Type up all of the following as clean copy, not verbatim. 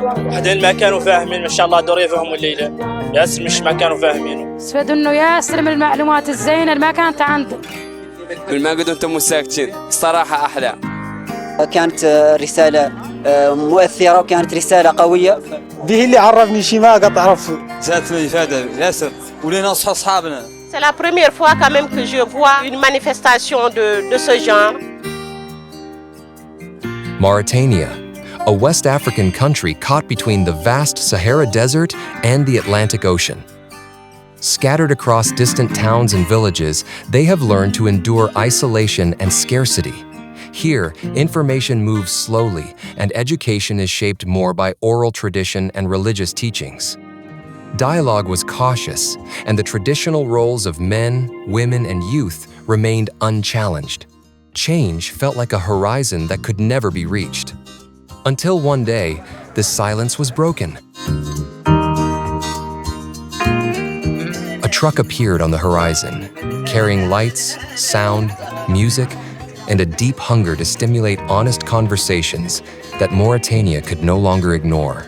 بعدين ما كانوا فاهمين ما شاء الله دور يفهموا الليلة ياسر مش ما كانوا فاهمينه استفادوا انه ياسر من المعلومات الزينة اللي ما كانت عنده ما قدروا انتم ساكتين الصراحة أحلى. كانت رسالة مؤثرة وكانت رسالة قوية. به اللي عرفني شي ما قد عرف. زادت الإفادة ياسر ولينا أصحابنا. C'est la première fois quand même que je vois une manifestation de ce genre. Mauritania, a West African country caught between the vast Sahara Desert and the Atlantic Ocean. Scattered across distant towns and villages, they have learned to endure isolation and scarcity. Here, information moves slowly, and education is shaped more by oral tradition and religious teachings. Dialogue was cautious, and the traditional roles of men, women, and youth remained unchallenged. Change felt like a horizon that could never be reached. Until one day, the silence was broken. A truck appeared on the horizon, carrying lights, sound, music, and a deep hunger to stimulate honest conversations that Mauritania could no longer ignore.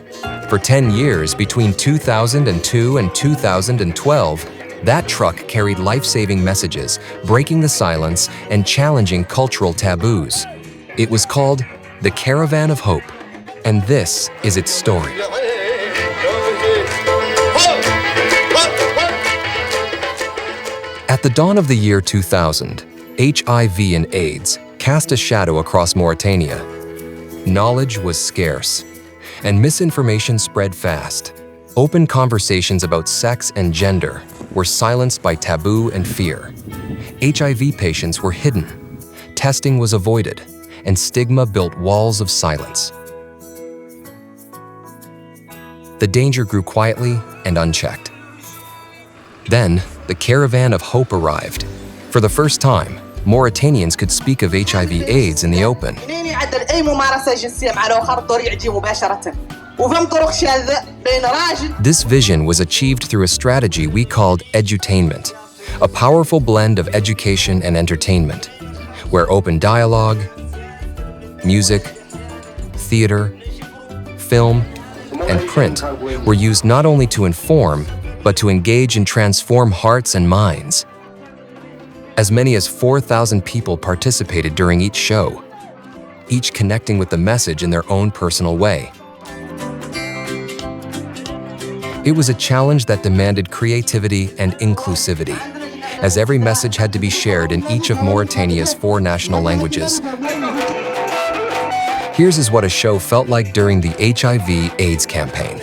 For 10 years, between 2002 and 2012, that truck carried life-saving messages, breaking the silence and challenging cultural taboos. It was called the Caravan of Hope, and this is its story. At the dawn of the year 2000, HIV and AIDS cast a shadow across Mauritania. Knowledge was scarce, and misinformation spread fast. Open conversations about sex and gender were silenced by taboo and fear. HIV patients were hidden, testing was avoided, and stigma built walls of silence. The danger grew quietly and unchecked. Then, the Caravan of Hope arrived. For the first time, Mauritanians could speak of HIV/AIDS in the open. This vision was achieved through a strategy we called Edu-tainment, a powerful blend of education and entertainment, where open dialogue, music, theater, film, and print were used not only to inform, but to engage and transform hearts and minds. As many as 4,000 people participated during each show, each connecting with the message in their own personal way. It was a challenge that demanded creativity and inclusivity, as every message had to be shared in each of Mauritania's 4 national languages. Here's what a show felt like during the HIV/AIDS campaign.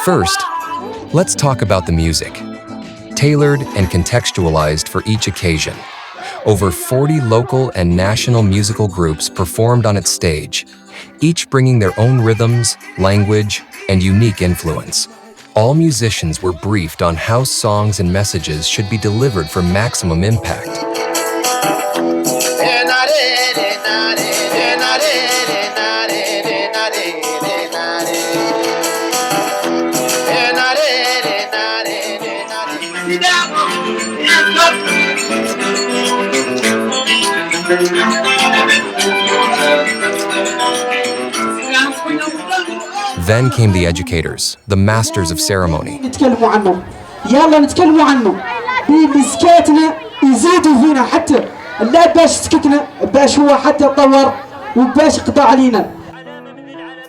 First, let's talk about the music. Tailored and contextualized for each occasion, over 40 local and national musical groups performed on its stage, each bringing their own rhythms, language, and unique influence. All musicians were briefed on how songs and messages should be delivered for maximum impact. Then came the educators, the masters of ceremony.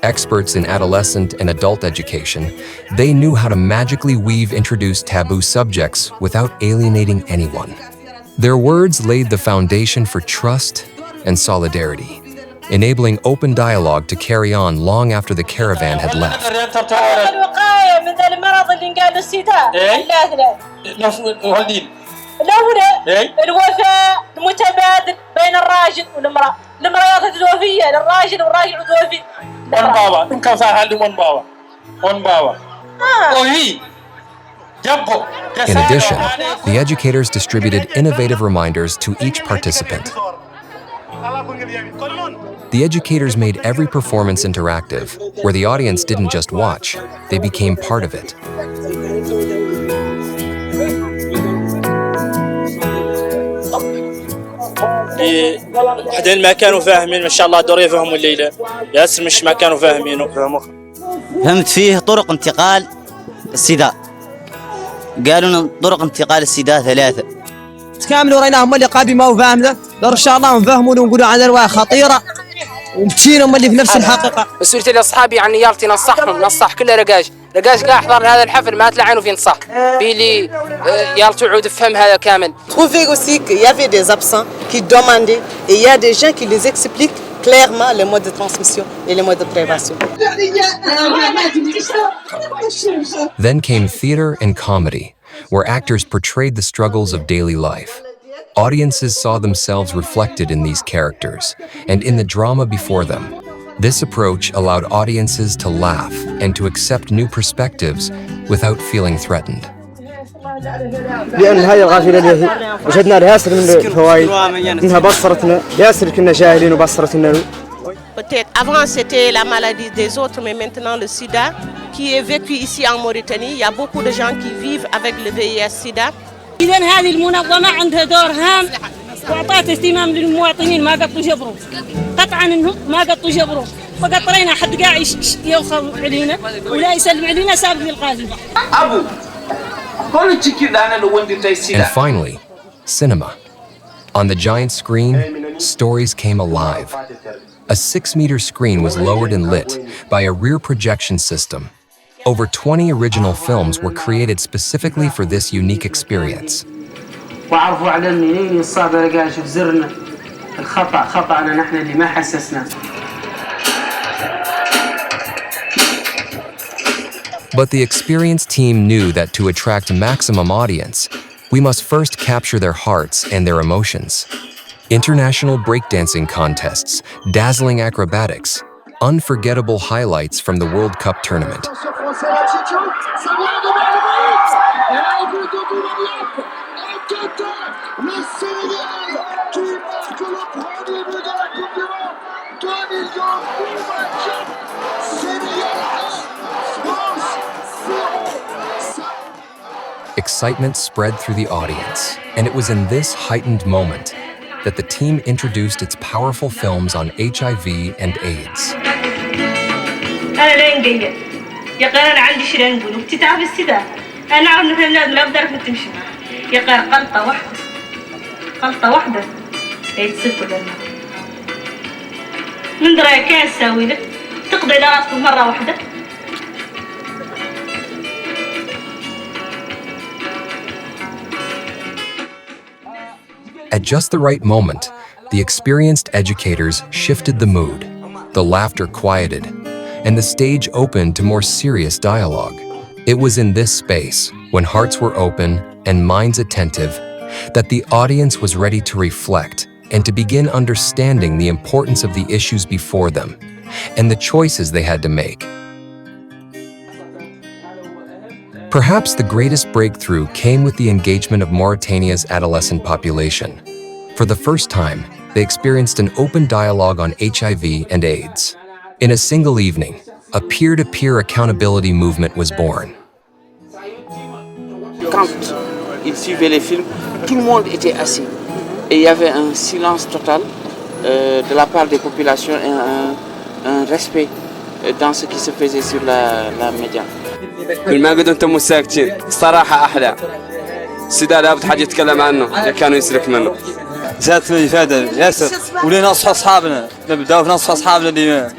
Experts in adolescent and adult education, they knew how to magically weave introduced taboo subjects without alienating anyone. Their words laid the foundation for trust and solidarity, enabling open dialogue to carry on long after the caravan had left. In addition, the educators distributed innovative reminders to each participant. The educators made every performance interactive, where the audience didn't just watch, they became part of it. وحدين ما كانوا فاهمين ما شاء الله دور يفهموا الليلة ياسر مش ما كانوا فاهمينه. فهمت فيه طرق انتقال السداء، قالوا لنا طرق انتقال السداء 3 كامل وريناهم اللي قابي ما هو فاهم له دور ان شاء الله نفهموا ونقولوا عن رواية خطيرة ومشينا هم اللي في نفس الحقيقة. بس قلت لاصحابي يعني يالتي نصح كله رقاش قاعد احضر هذا الحفل ما تلعنوا في نصح بيلي يالتي عود فهم هذا كامل. Trouver aussi qu'il y avait des absents qui demandaient et il y a des gens qui les expliquent clairement les modes de transmission et les modes de prévention. Then came theater and comedy, where actors portrayed the struggles of daily life. Audiences saw themselves reflected in these characters and in the drama before them. This approach allowed audiences to laugh and to accept new perspectives without feeling threatened. لأن هذه الغافلة اللي وجدنا لها ياسر من الفوائد إنها بصرتنا ياسر كنا جاهلين وبصرتنا. Peut-être avant c'était la maladie des autres, mais maintenant le sida qui est vécu ici en Mauritanie. Il y a beaucoup de gens qui vivent avec le VIH-Sida. إذا هذه المنظمة عندها دور هام وأعطت اهتمام للمواطنين ما قطوا جبروا قطعا إنهم ما قطوا جبروا فقط رينا حد قاعد يوخر علينا ولا يسلم علينا سابق للقاضي. And finally, cinema. On the giant screen, stories came alive. A 6-meter screen was lowered and lit by a rear projection system. Over 20 original films were created specifically for this unique experience. وعرفوا على منين الصابر قاعد يشوف زرنا خطأنا نحن اللي ما حسسنا. But the experienced team knew that to attract maximum audience, we must first capture their hearts and their emotions. International breakdancing contests, dazzling acrobatics, unforgettable highlights from the World Cup tournament. Excitement spread through the audience, and it was in this heightened moment that the team introduced its powerful films on HIV and AIDS. أنا لا نقيد يا قال أنا عندي شيء نقول وبتتعب السداء أنا عارف إن الناس ما بقدر تمشي يا قال غلطة واحدة يتسكوا لنا من دراية كان ساوي لك تقضي على راسك مرة واحدة. At just the right moment, the experienced educators shifted the mood, the laughter quieted, and the stage opened to more serious dialogue. It was in this space, when hearts were open and minds attentive, that the audience was ready to reflect and to begin understanding the importance of the issues before them and the choices they had to make. Perhaps the greatest breakthrough came with the engagement of Mauritania's adolescent population. For the first time, they experienced an open dialogue on HIV and AIDS. In a single evening, a peer-to-peer accountability movement was born. Quand ils suivaient les films, tout le monde était assis. Et il y avait un silence total de la part des populations et un respect dans ce qui se faisait sur la média. ما قد انتم ساكتين صراحة أحلى. السيدة لابد حد يتكلم عنه كانوا يسلك منه. زادت الإفادة ياسر ولينا نصح أصحابنا نبدأ في نصح أصحابنا اللي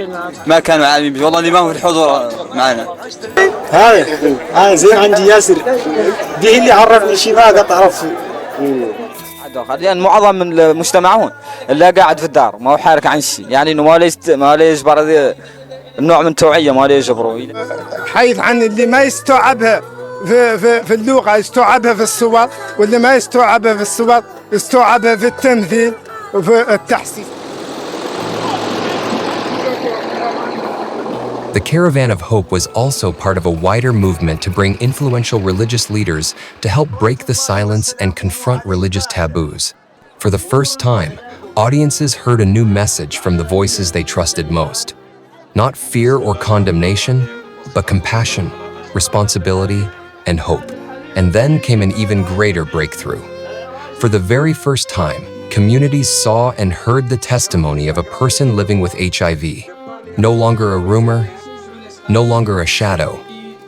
ما كانوا عالمين والله اللي ما هم في الحضور معنا. هاي زين عندي ياسر دي اللي عرفني شيء ما قد عرفه. لأن معظم من المجتمع هون اللي قاعد في الدار ما هو حارك عن شيء يعني إنه ما لا يجبر النوع من التوعية ما لا يجبره. حيث عن اللي ما يستوعبها في اللغة يستوعبها في الصور واللي ما يستوعبها في الصور يستوعبها في التمثيل وفي التحسين. The Caravan of Hope was also part of a wider movement to bring influential religious leaders to help break the silence and confront religious taboos. For the first time, audiences heard a new message from the voices they trusted most. Not fear or condemnation, but compassion, responsibility, and hope. And then came an even greater breakthrough. For the very first time, communities saw and heard the testimony of a person living with HIV. No longer a rumor, no longer a shadow,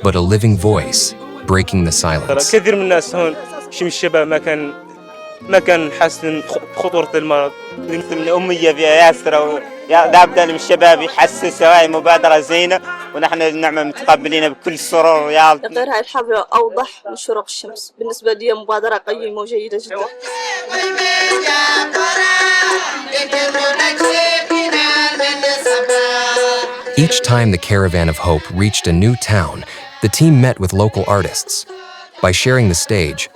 but a living voice breaking the silence. كثير من الناس هون شي من الشباب ما كان حاسس بخطورة المرض. مثل الأمية فيها ياسر لابد من الشباب يحسسوا هاي مبادرة زينة ونحن نعم متقبلين بكل سرور ويا غير هاي الحفلة أوضح من شروق الشمس. بالنسبة لي مبادرة قيمة وجيدة جدا. Each time the Caravan of Hope reached a new town, the team met with local artists. By sharing the stage,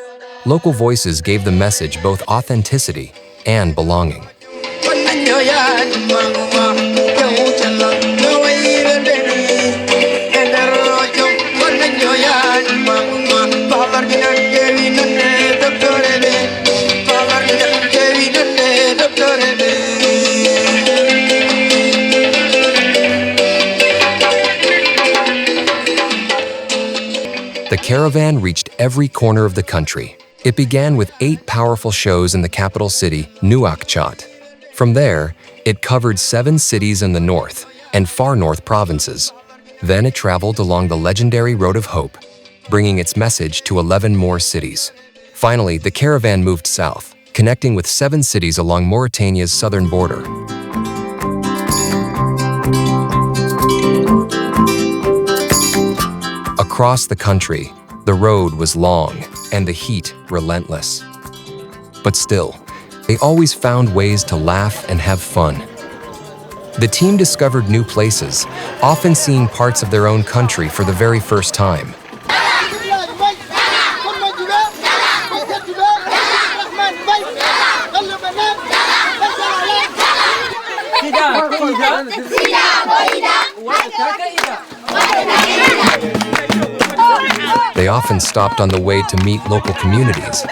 local voices gave the message both authenticity and belonging. The Caravan reached every corner of the country. It began with 8 powerful shows in the capital city, Nouakchott. From there, it covered 7 cities in the north and far north provinces. Then it traveled along the legendary Road of Hope, bringing its message to 11 more cities. Finally, the Caravan moved south, connecting with 7 cities along Mauritania's southern border. Across the country, the road was long and the heat relentless. But still, they always found ways to laugh and have fun. The team discovered new places, often seeing parts of their own country for the very first time. They often stopped on the way to meet local communities,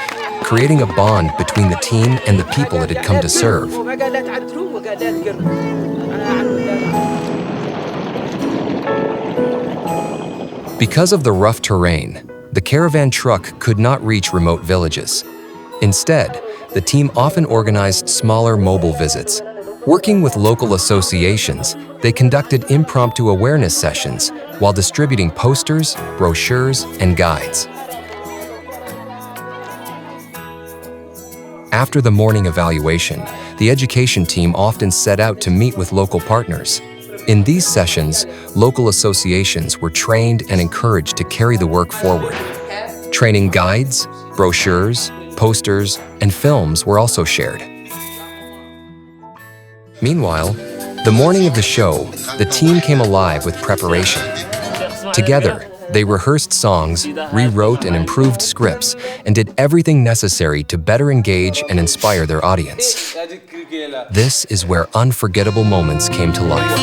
creating a bond between the team and the people it had come to serve. Because of the rough terrain, the caravan truck could not reach remote villages. Instead, the team often organized smaller mobile visits. Working with local associations, they conducted impromptu awareness sessions while distributing posters, brochures, and guides. After the morning evaluation, the education team often set out to meet with local partners. In these sessions, local associations were trained and encouraged to carry the work forward. Training guides, brochures, posters, and films were also shared. Meanwhile, the morning of the show, the team came alive with preparation. Together, they rehearsed songs, rewrote and improved scripts, and did everything necessary to better engage and inspire their audience. This is where unforgettable moments came to life.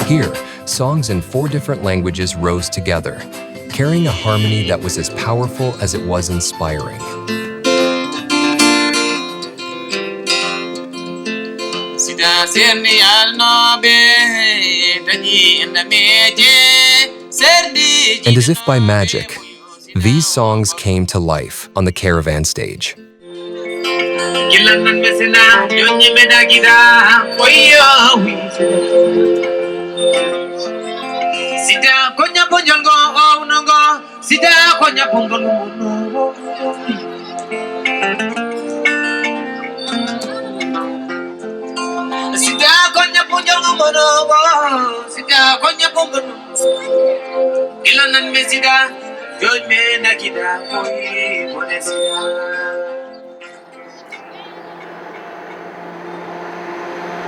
Here, songs in 4 different languages rose together, carrying a harmony that was as powerful as it was inspiring. And as if by magic, these songs came to life on the Caravan stage.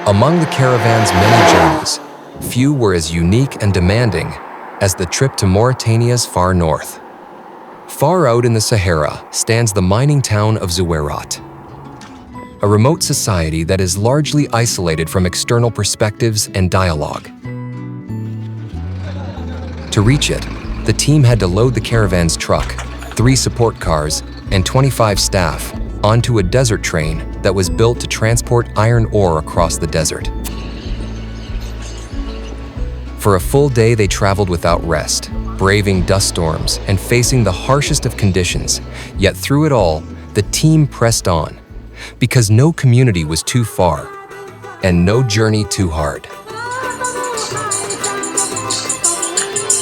Among the caravan's many journeys, few were as unique and demanding as the trip to Mauritania's far north. Far out in the Sahara stands the mining town of Zouerat, a remote society that is largely isolated from external perspectives and dialogue. To reach it, the team had to load the caravan's truck, 3 support cars, and 25 staff onto a desert train that was built to transport iron ore across the desert. For a full day, they traveled without rest, braving dust storms and facing the harshest of conditions. Yet through it all, the team pressed on, because no community was too far and no journey too hard.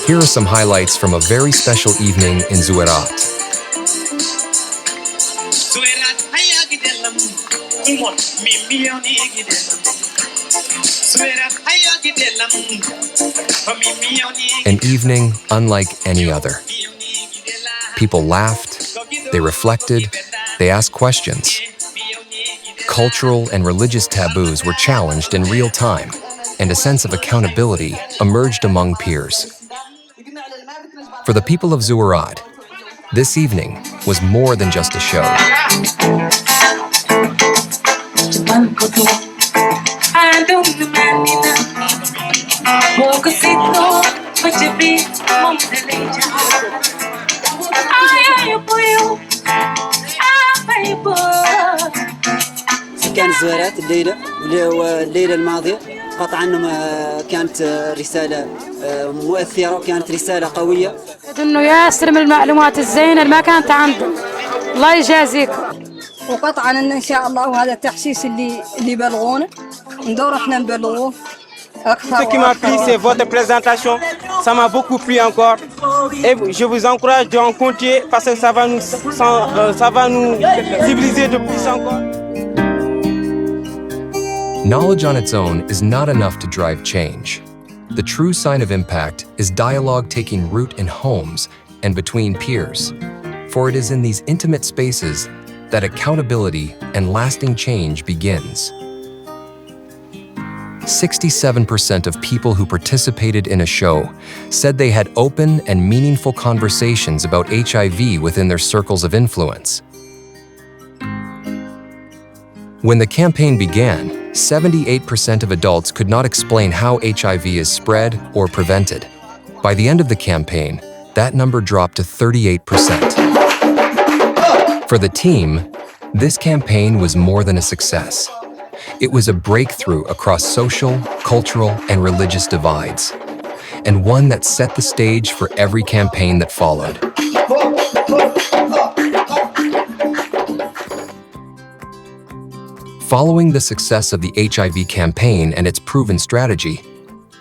Here are some highlights from a very special evening in Zouerat. An evening unlike any other. People laughed, they reflected, they asked questions. Cultural and religious taboos were challenged in real time, and a sense of accountability emerged among peers. For the people of Zouerat, this evening was more than just a show. كانت زوارات الليلة الماضية قطعا كانت رسالة مؤثرة وكانت رسالة قوية. إنه ياسر من المعلومات الزينة اللي ما كانت عنده. الله يجازيكم. وقطعا إن شاء الله وهذا التحسيس اللي بلغونا ندور إحنا نبلغوه. Ce qui m'a plu, c'est votre présentation. Ça m'a beaucoup plu encore. Et je vous encourage de en continuer parce que ça va nous civiliser de plus encore. Knowledge on its own is not enough to drive change. The true sign of impact is dialogue taking root in homes and between peers. For it is in these intimate spaces that accountability and lasting change begins. 67% of people who participated in a show said they had open and meaningful conversations about HIV within their circles of influence. When the campaign began, 78% of adults could not explain how HIV is spread or prevented. By the end of the campaign, that number dropped to 38%. For the team, this campaign was more than a success. It was a breakthrough across social, cultural, and religious divides, and one that set the stage for every campaign that followed. Following the success of the HIV campaign and its proven strategy,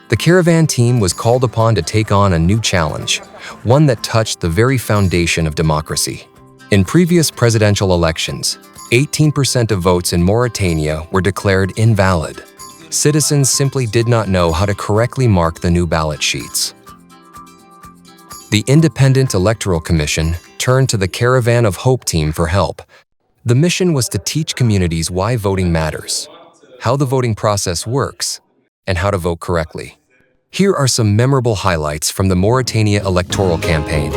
the Caravan team was called upon to take on a new challenge, one that touched the very foundation of democracy. In previous presidential elections, 18% of votes in Mauritania were declared invalid. Citizens simply did not know how to correctly mark the new ballot sheets. The Independent Electoral Commission turned to the Caravan of Hope team for help. The mission was to teach communities why voting matters, how the voting process works, and how to vote correctly. Here are some memorable highlights from the Mauritania electoral campaign.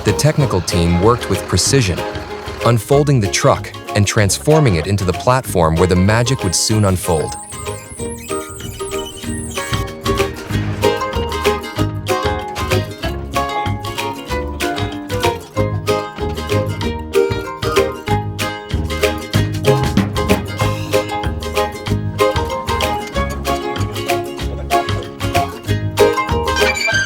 The technical team worked with precision, unfolding the truck and transforming it into the platform where the magic would soon unfold.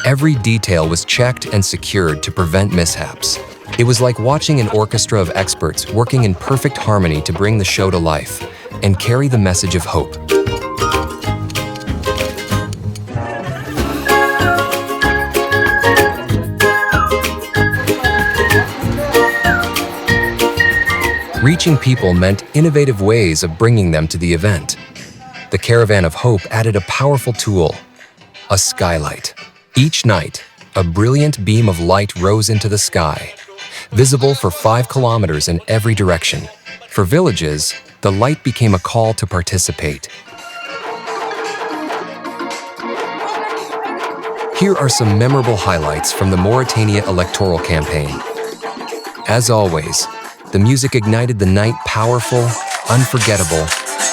Every detail was checked and secured to prevent mishaps. It was like watching an orchestra of experts working in perfect harmony to bring the show to life and carry the message of hope. reaching people meant innovative ways of bringing them to the event. The Caravan of Hope added a powerful tool, a skylight. Each night, a brilliant beam of light rose into the sky, visible for 5 kilometers in every direction. For villages, the light became a call to participate. Here are some memorable highlights from the Mauritania electoral campaign. As always, the music ignited the night powerful, unforgettable,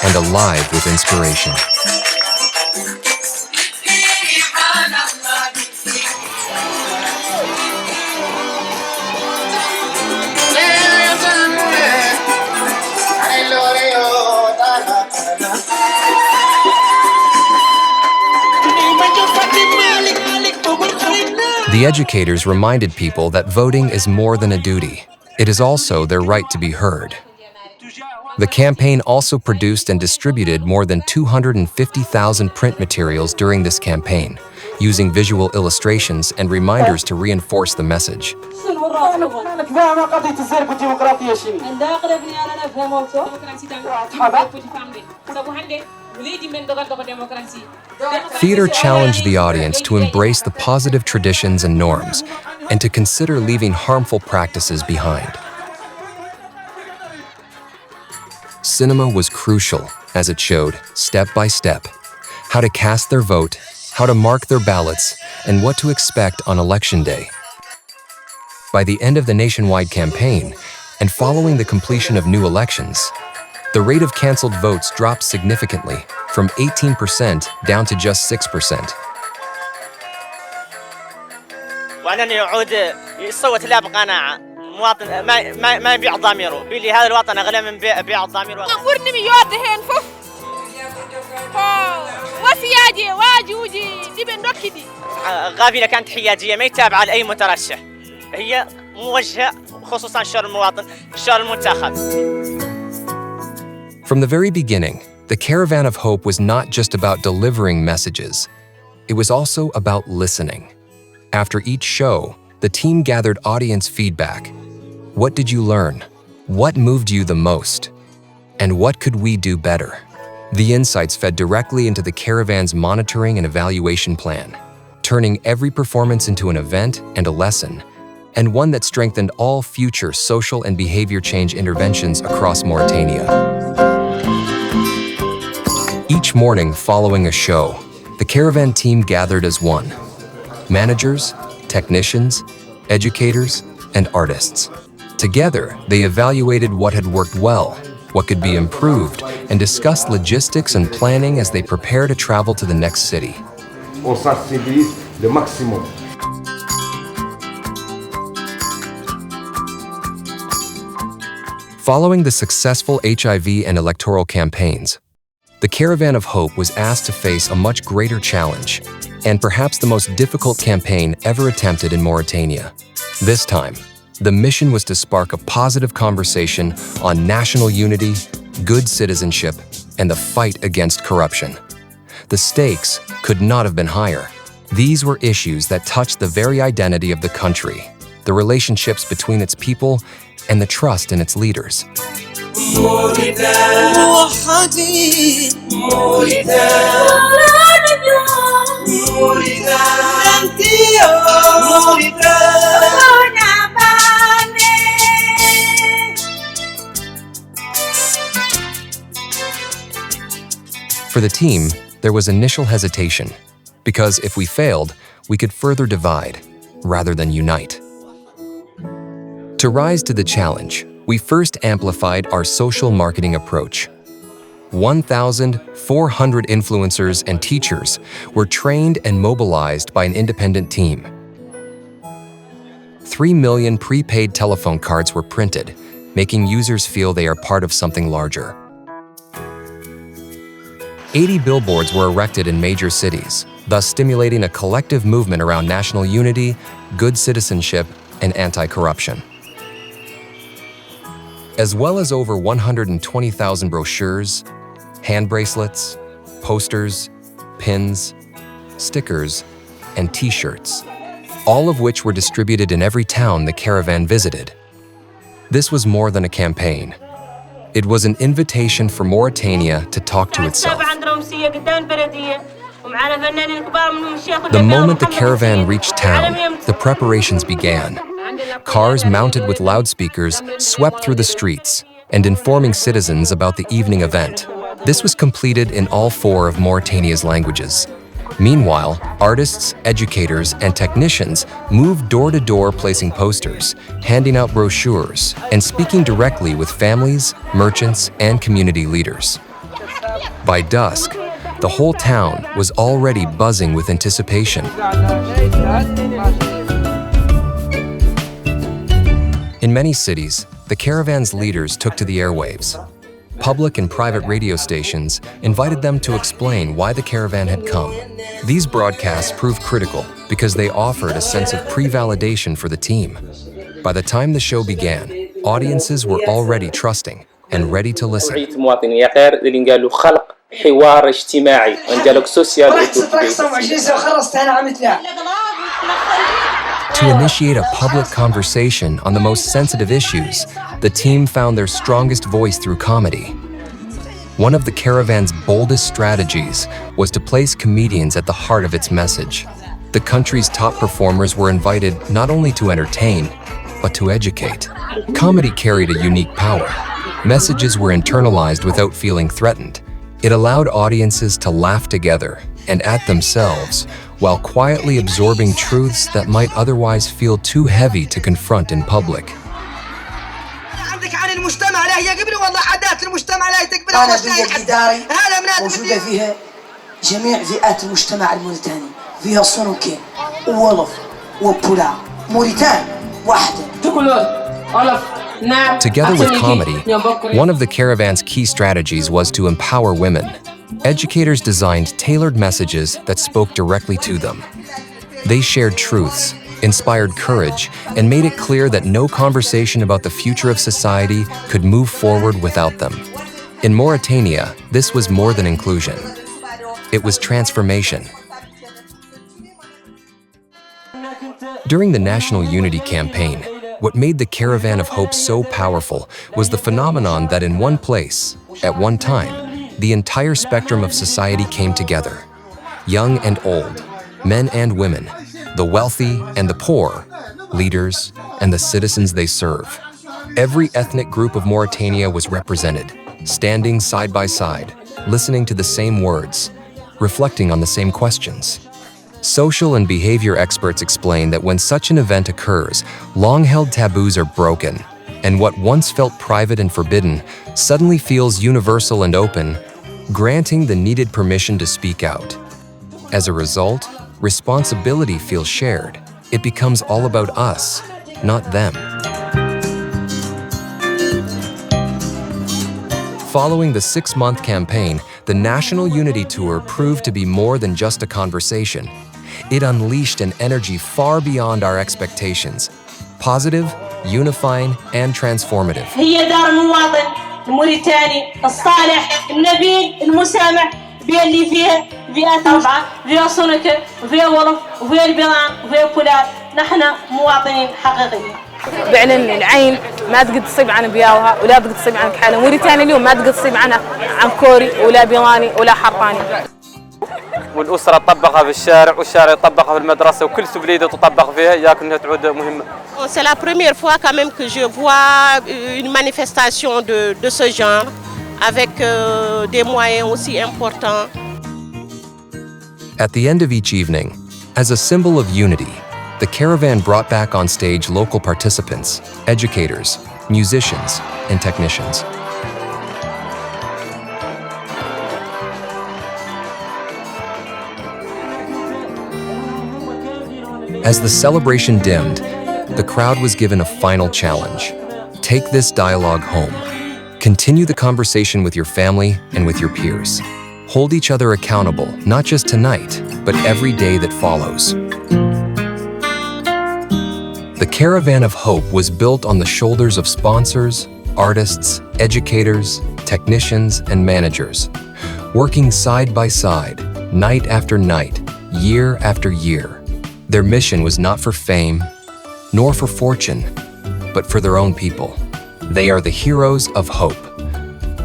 and alive with inspiration. The educators reminded people that voting is more than a duty. It is also their right to be heard. The campaign also produced and distributed more than 250,000 print materials during this campaign, using visual illustrations and reminders to reinforce the message. Theater challenged the audience to embrace the positive traditions and norms and to consider leaving harmful practices behind. Cinema was crucial as it showed, step by step, how to cast their vote, how to mark their ballots, and what to expect on Election Day. By the end of the nationwide campaign, and following the completion of new elections, the rate of cancelled votes dropped significantly, from 18% down to just 6%. وأنني يعود يصوت لا بقناعة مواطن ما يبيع ضميره بيلي هذا الوطن أغلى من بيع ضميره أمورني ميوضهن فو وسياجي واجوجي دي بنوكدي غافلة كانت حيادية ما يتابعة لأي مترشح هي موجهة خصوصا شر المواطن شر المنتخب. From the very beginning, the Caravan of Hope was not just about delivering messages. It was also about listening. After each show, the team gathered audience feedback. What did you learn? What moved you the most? And what could we do better? The insights fed directly into the Caravan's monitoring and evaluation plan, turning every performance into an event and a lesson, and one that strengthened all future social and behavior change interventions across Mauritania. Each morning following a show, the Caravan team gathered as one. Managers, technicians, educators, and artists. Together, they evaluated what had worked well, what could be improved, and discussed logistics and planning as they prepare to travel to the next city. On sensibilise le maximum. Following the successful HIV and electoral campaigns, the Caravan of Hope was asked to face a much greater challenge, and perhaps the most difficult campaign ever attempted in Mauritania. This time, the mission was to spark a positive conversation on national unity, good citizenship, and the fight against corruption. The stakes could not have been higher. These were issues that touched the very identity of the country, the relationships between its people, and the trust in its leaders. For the team, there was initial hesitation, because if we failed, we could further divide, rather than unite. To rise to the challenge, we first amplified our social marketing approach. 1,400 influencers and teachers were trained and mobilized by an independent team. 3 million prepaid telephone cards were printed, making users feel they are part of something larger. 80 billboards were erected in major cities, thus stimulating a collective movement around national unity, good citizenship, and anti-corruption. As well as over 120,000 brochures, hand bracelets, posters, pins, stickers, and t-shirts, all of which were distributed in every town the Caravan visited. This was more than a campaign. It was an invitation for Mauritania to talk to itself. The moment the caravan reached town, the preparations began. Cars mounted with loudspeakers swept through the streets and informing citizens about the evening event. This was completed in all 4 of Mauritania's languages. Meanwhile, artists, educators, and technicians moved door to door placing posters, handing out brochures, and speaking directly with families, merchants, and community leaders. By dusk, the whole town was already buzzing with anticipation. In many cities, the caravan's leaders took to the airwaves. Public and private radio stations invited them to explain why the caravan had come. These broadcasts proved critical because they offered a sense of pre-validation for the team. By the time the show began, audiences were already trusting and ready to listen. To initiate a public conversation on the most sensitive issues, the team found their strongest voice through comedy. One of the caravan's boldest strategies was to place comedians at the heart of its message. The country's top performers were invited not only to entertain, but to educate. Comedy carried a unique power. Messages were internalized without feeling threatened. It allowed audiences to laugh together and at themselves, while quietly absorbing truths that might otherwise feel too heavy to confront in public. موجودة فيها جميع فئات المجتمع الموريتاني، فيها صنوكين وولف وبولا موريتان واحدة. Together with comedy, one of the caravan's key strategies was to empower women. Educators designed tailored messages that spoke directly to them. They shared truths, inspired courage, and made it clear that no conversation about the future of society could move forward without them. In Mauritania, this was more than inclusion. It was transformation. During the National Unity Campaign, what made the Caravan of Hope so powerful was the phenomenon that in one place, at one time, the entire spectrum of society came together. Young and old, men and women, the wealthy and the poor, leaders and the citizens they serve. Every ethnic group of Mauritania was represented, standing side by side, listening to the same words, reflecting on the same questions. Social and behavior experts explain that when such an event occurs, long-held taboos are broken, and what once felt private and forbidden suddenly feels universal and open, granting the needed permission to speak out. As a result, responsibility feels shared. It becomes all about us, not them. Following the 6-month campaign, the National Unity Tour proved to be more than just a conversation. It unleashed an energy far beyond our expectations. Positive, unifying, and transformative. هي دار المواطن الموريتاني الصالح النبيل المسامح اللي فيها فئات 4 فيها صنكة وفيها ولف وفيها البيضان وفيها بولاد. نحن مواطنين حقيقيين. فعلا العين ما تقدر تصيب عن بياوها ولا تقدر تصيب عن كحالة. موريتانيا اليوم ما تقدر تصيب عن كوري ولا بيضاني ولا حرطاني. والأسرة تطبقها في الشارع والشارع يطبقها في المدرسة وكل سبليدة تطبق فيها ياك انها تعود مهمة. C'est la première fois quand même que je vois une manifestation de ce genre avec des moyens aussi importants. At the end of each evening, as a symbol of unity, the Caravan brought back on stage local participants, educators, musicians, and technicians. As the celebration dimmed, the crowd was given a final challenge. Take this dialogue home. Continue the conversation with your family and with your peers. Hold each other accountable, not just tonight, but every day that follows. The Caravan of Hope was built on the shoulders of sponsors, artists, educators, technicians, and managers, working side by side, night after night, year after year. Their mission was not for fame, nor for fortune, but for their own people. They are the heroes of hope,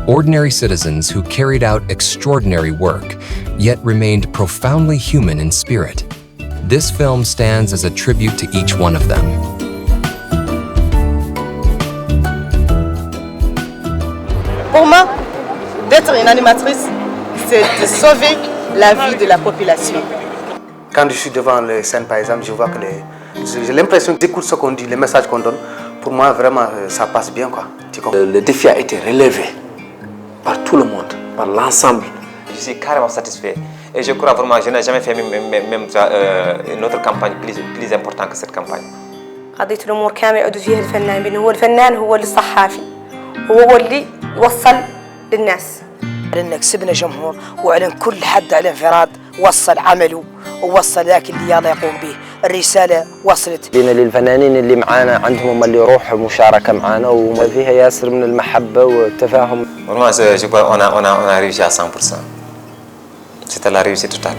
ordinary citizens who carried out extraordinary work, yet remained profoundly human in spirit. This film stands as a tribute to each one of them. Pour moi, d'être une animatrice, c'est de sauver la vie de la population. Quand je suis devant les scènes, par exemple, je vois que j'ai l'impression que j'écoute ce qu'on dit, les messages qu'on donne. Pour moi, vraiment, ça passe bien, quoi. Le défi a été relevé par tout le monde, par l'ensemble. Je suis carrément satisfait. Et je crois vraiment que je n'ai jamais fait même une autre campagne plus importante que cette campagne. قضية الأمور كاملة يعود فيها الفنان، بأنه هو الفنان هو الصحافي، هو اللي يوصل للناس. أعلن كسبنا جمهور وأعلن كل حد على انفراد وصل عمله ووصل ذاك اللي يلا يقوم به، الرسالة وصلت. لنا للفنانين اللي معانا عندهم اللي يروح مشاركة معانا وفيها ياسر من المحبة والتفاهم. Vraiment, je crois qu'on a réussi à 100%. C'était la réussite totale.